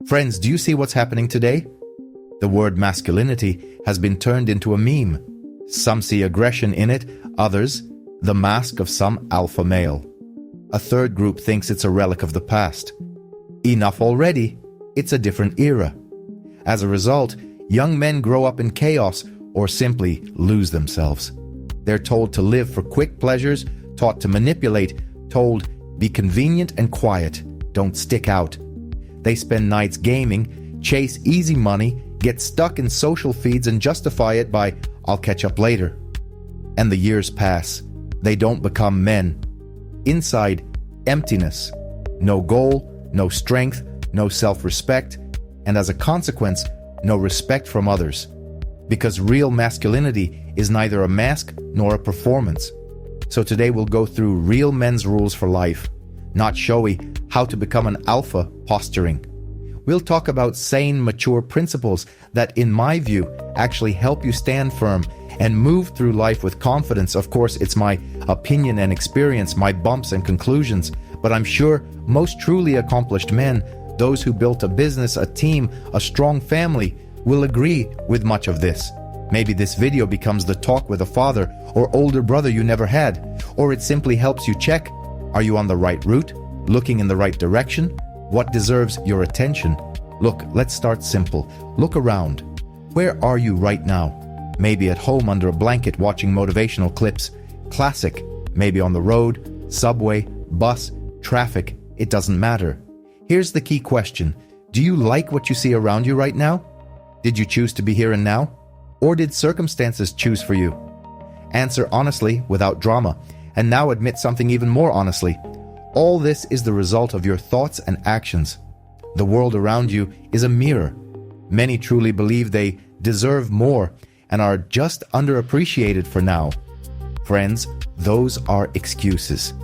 Friends, do you see what's happening today? The word masculinity has been turned into a meme. Some see aggression in it, others, the mask of some alpha male. A third group thinks it's a relic of the past. Enough already, it's a different era. As a result, young men grow up in chaos or simply lose themselves. They're told to live for quick pleasures, taught to manipulate, told, be convenient and quiet, don't stick out. They spend nights gaming, chase easy money, get stuck in social feeds and justify it by, I'll catch up later. And the years pass. They don't become men. Inside, emptiness. No goal, no strength, no self-respect, and as a consequence, no respect from others. Because real masculinity is neither a mask nor a performance. So today we'll go through real men's rules for life, not showy how to become an alpha posturing. We'll talk about sane, mature principles that, in my view, actually help you stand firm and move through life with confidence. Of course, it's my opinion and experience, my bumps and conclusions, but I'm sure most truly accomplished men, those who built a business, a team, a strong family, will agree with much of this. Maybe this video becomes the talk with a father or older brother you never had, or it simply helps you check, are you on the right route, looking in the right direction? What deserves your attention? Look, let's start simple. Look around. Where are you right now? Maybe at home under a blanket watching motivational clips. Classic. Maybe on the road, subway, bus, traffic. It doesn't matter. Here's the key question. Do you like what you see around you right now? Did you choose to be here and now? Or did circumstances choose for you? Answer honestly, without drama. And now admit something even more honestly. All this is the result of your thoughts and actions. The world around you is a mirror. Many truly believe they deserve more and are just underappreciated for now. Friends, those are excuses.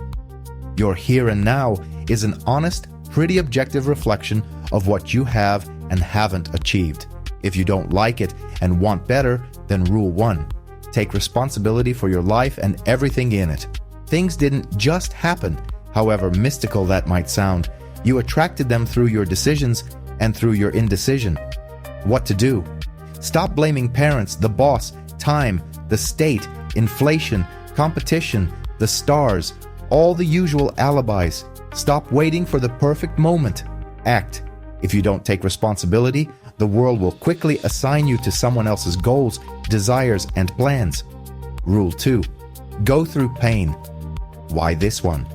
Your here and now is an honest, pretty objective reflection of what you have and haven't achieved. If you don't like it and want better, then rule 1. Take responsibility for your life and everything in it. Things didn't just happen. However mystical that might sound, you attracted them through your decisions and through your indecision. What to do? Stop blaming parents, the boss, time, the state, inflation, competition, the stars, all the usual alibis. Stop waiting for the perfect moment. Act. If you don't take responsibility, the world will quickly assign you to someone else's goals, desires, and plans. Rule 2. Go through pain. Why this one?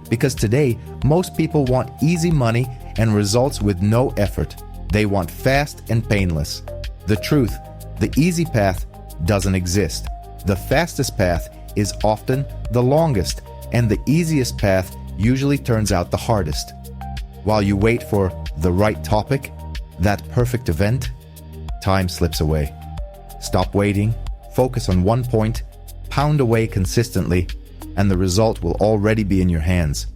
Because today, most people want easy money and results with no effort. They want fast and painless. The truth, the easy path doesn't exist. The fastest path is often the longest, and the easiest path usually turns out the hardest. While you wait for the right topic, that perfect event, time slips away. Stop waiting, focus on one point, pound away consistently, and the result will already be in your hands.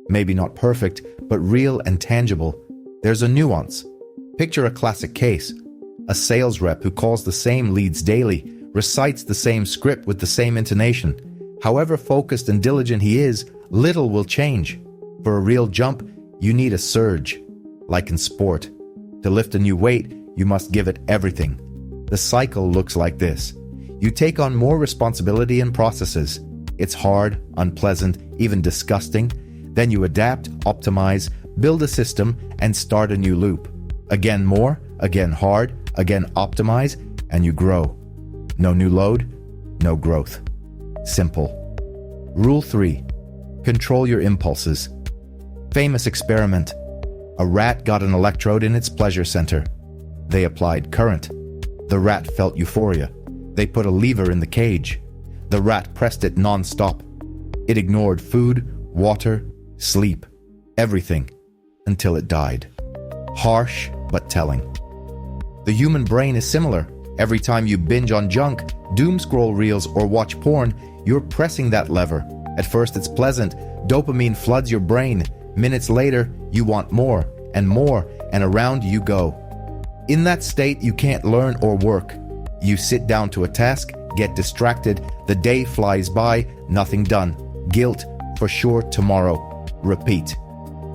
Maybe not perfect, but real and tangible. There's a nuance. Picture a classic case. A sales rep who calls the same leads daily, recites the same script with the same intonation. However focused and diligent he is, little will change. For a real jump, you need a surge. Like in sport. To lift a new weight, you must give it everything. The cycle looks like this. You take on more responsibility and processes. It's hard, unpleasant, even disgusting. Then you adapt, optimize, build a system, and start a new loop. Again more, again hard, again optimize, and you grow. No new load, no growth. Simple. Rule 3. Control your impulses. Famous experiment. A rat got an electrode in its pleasure center. They applied current. The rat felt euphoria. They put a lever in the cage. The rat pressed it non-stop. It ignored food, water, sleep, everything, until it died. Harsh, but telling. The human brain is similar. Every time you binge on junk, doom scroll reels, or watch porn, you're pressing that lever. At first it's pleasant. Dopamine floods your brain. Minutes later, you want more, and around you go. In that state, you can't learn or work. You sit down to a task, get distracted, the day flies by, nothing done. Guilt, for sure tomorrow. Repeat.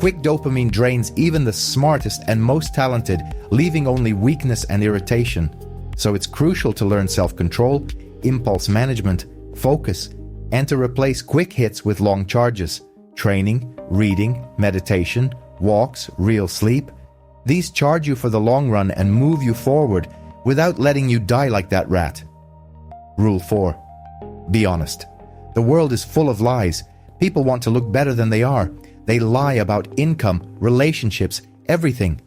Quick dopamine drains even the smartest and most talented, leaving only weakness and irritation. So it's crucial to learn self-control, impulse management, focus, and to replace quick hits with long charges. Training, reading, meditation, walks, real sleep. These charge you for the long run and move you forward without letting you die like that rat. Rule 4. Be honest. The world is full of lies. People want to look better than they are. They lie about income, relationships, everything.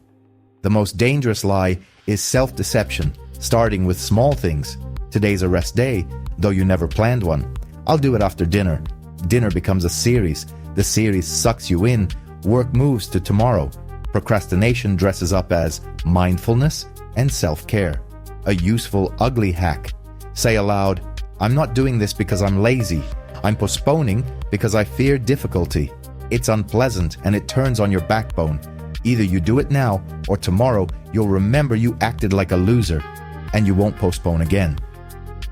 The most dangerous lie is self-deception, starting with small things. Today's a rest day, though you never planned one. I'll do it after dinner. Dinner becomes a series. The series sucks you in. Work moves to tomorrow. Procrastination dresses up as mindfulness and self-care. A useful, ugly hack. Say aloud, I'm not doing this because I'm lazy. I'm postponing because I fear difficulty. It's unpleasant and it turns on your backbone. Either you do it now or tomorrow you'll remember you acted like a loser and you won't postpone again.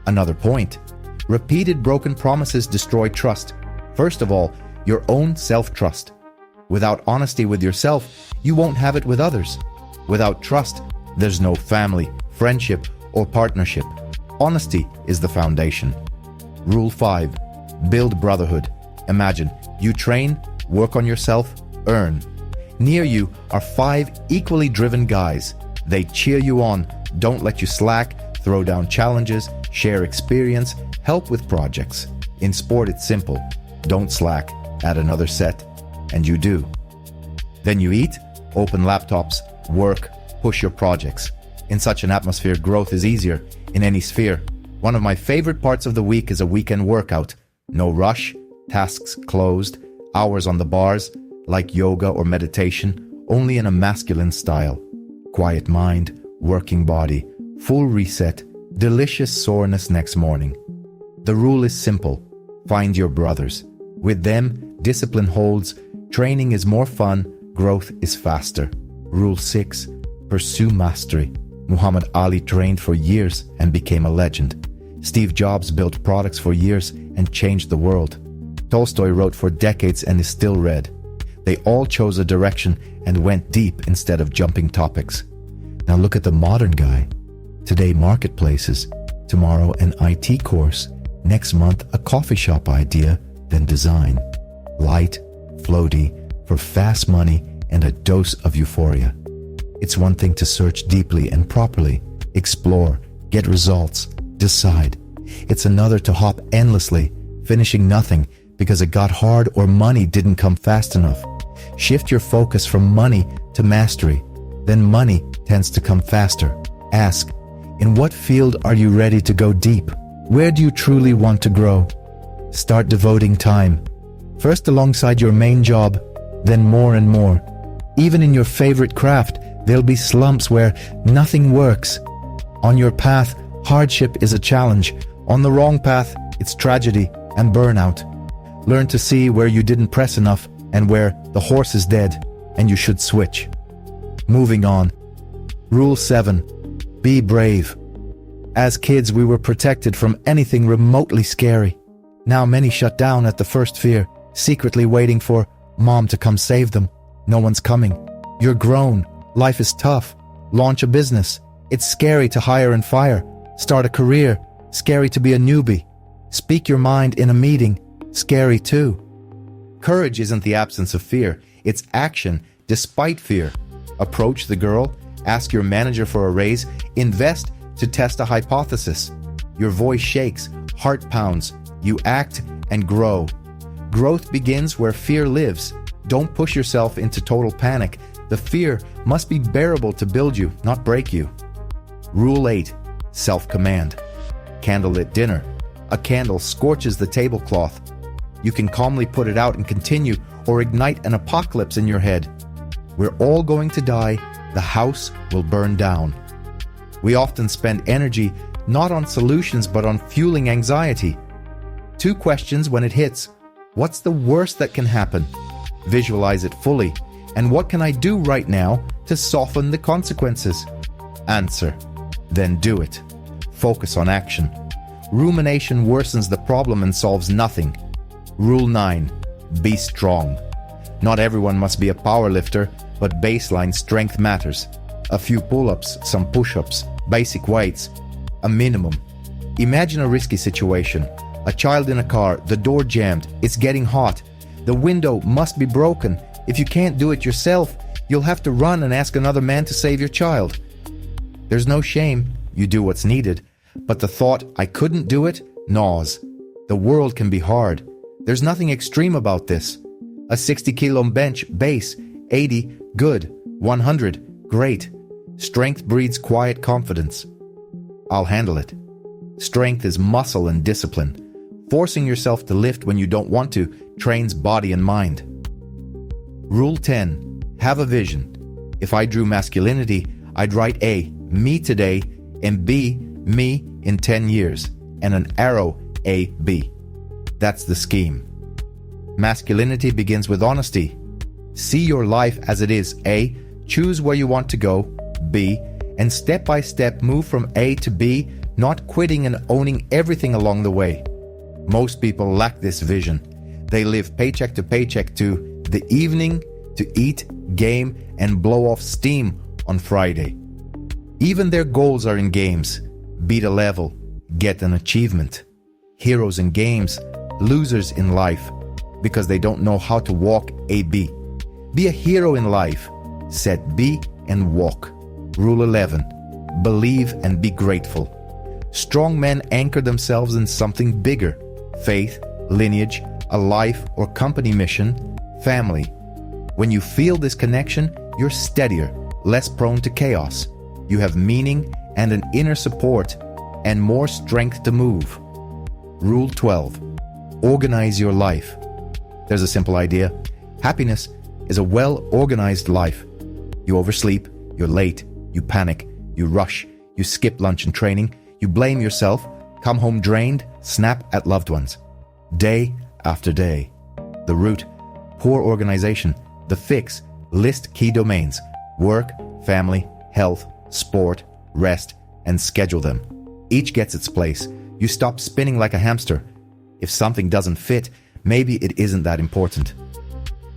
Another point. Repeated broken promises destroy trust. First of all, your own self-trust. Without honesty with yourself, you won't have it with others. Without trust, there's no family, friendship, or partnership. Honesty is the foundation. Rule 5. Build brotherhood. Imagine, you train, work on yourself, earn. Near you are 5 equally driven guys. They cheer you on, don't let you slack, throw down challenges, share experience, help with projects. In sport, it's simple. Don't slack, add another set, and you do. Then you eat, open laptops, work, push your projects. In such an atmosphere, growth is easier in any sphere. One of my favorite parts of the week is a weekend workout. No rush, tasks closed, hours on the bars, like yoga or meditation, only in a masculine style. Quiet mind, working body, full reset, delicious soreness next morning. The rule is simple. Find your brothers. With them, discipline holds, training is more fun, growth is faster. Rule 6. Pursue mastery. Muhammad Ali trained for years and became a legend. Steve Jobs built products for years and changed the world. Tolstoy wrote for decades and is still read. They all chose a direction and went deep instead of jumping topics. Now look at the modern guy. Today, marketplaces. Tomorrow, an IT course. Next month, a coffee shop idea, then design. Light, floaty, for fast money and a dose of euphoria. It's one thing to search deeply and properly, explore, get results, decide. It's another to hop endlessly, finishing nothing because it got hard or money didn't come fast enough. Shift your focus from money to mastery. Then money tends to come faster. Ask, in what field are you ready to go deep? Where do you truly want to grow? Start devoting time. First alongside your main job, then more and more. Even in your favorite craft, there'll be slumps where nothing works. On your path, hardship is a challenge. On the wrong path, it's tragedy and burnout. Learn to see where you didn't press enough and where the horse is dead and you should switch. Moving on. Rule 7. Be brave. As kids, we were protected from anything remotely scary. Now many shut down at the first fear, secretly waiting for mom to come save them. No one's coming. You're grown. Life is tough. Launch a business. It's scary to hire and fire. Start a career. Scary to be a newbie. Speak your mind in a meeting. Scary too. Courage isn't the absence of fear. It's action despite fear. Approach the girl. Ask your manager for a raise. Invest to test a hypothesis. Your voice shakes. Heart pounds. You act and grow. Growth begins where fear lives. Don't push yourself into total panic. The fear must be bearable to build you, not break you. Rule 8. Self-command. Candlelit dinner. A candle scorches the tablecloth. You can calmly put it out and continue, or ignite an apocalypse in your head. We're all going to die. The house will burn down. We often spend energy not on solutions but on fueling anxiety. 2 questions when it hits. What's the worst that can happen? Visualize it fully. And what can I do right now to soften the consequences? Answer. Then do it. Focus on action. Rumination worsens the problem and solves nothing. Rule 9. Be strong. Not everyone must be a powerlifter, but baseline strength matters. A few pull-ups, some push-ups, basic weights, a minimum. Imagine a risky situation. A child in a car, the door jammed, it's getting hot. The window must be broken. If you can't do it yourself, you'll have to run and ask another man to save your child. There's no shame, you do what's needed. But the thought, I couldn't do it, gnaws. The world can be hard. There's nothing extreme about this. A 60-kilo bench, base, 80, good, 100, great. Strength breeds quiet confidence. I'll handle it. Strength is muscle and discipline. Forcing yourself to lift when you don't want to trains body and mind. Rule 10. Have a vision. If I drew masculinity, I'd write A, me today, and B, me in 10 years, and an arrow A, B. That's the scheme. Masculinity begins with honesty. See your life as it is. A, choose where you want to go. B, and step by step move from A to B, not quitting and owning everything along the way. Most people lack this vision. They live paycheck to paycheck to the evening, to eat, game, and blow off steam on Friday. Even their goals are in games. Beat a level, get an achievement. Heroes in games, losers in life, because they don't know how to walk A-B. Be a hero in life. Set B and walk. Rule 11. Believe and be grateful. Strong men anchor themselves in something bigger. Faith, lineage, a life or company mission, family. When you feel this connection, you're steadier, less prone to chaos. You have meaning and an inner support and more strength to move. Rule 12. Organize your life. There's a simple idea. Happiness is a well-organized life. You oversleep, you're late, you panic, you rush, you skip lunch and training, you blame yourself, come home drained, snap at loved ones. Day after day. The root, poor organization. The fix, list key domains. Work, family, health, sport, rest, and schedule them. Each gets its place. You stop spinning like a hamster. If something doesn't fit, maybe it isn't that important.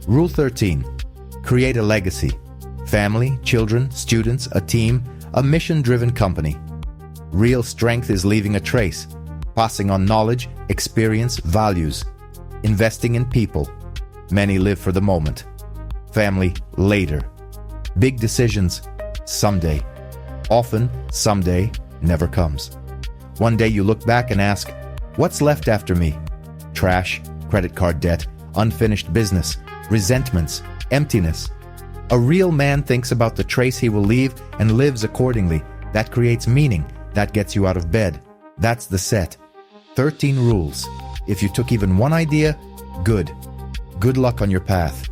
Rule 13. Create a legacy. Family, children, students, a team, a mission-driven company. Real strength is leaving a trace, passing on knowledge, experience, values, investing in people. Many live for the moment. Family, later. Big decisions, someday. Often, someday never comes. One day you look back and ask, what's left after me? Trash, credit card debt, unfinished business, resentments, emptiness. A real man thinks about the trace he will leave and lives accordingly. That creates meaning. That gets you out of bed. That's the set. 13 rules. If you took even one idea, good. Good luck on your path.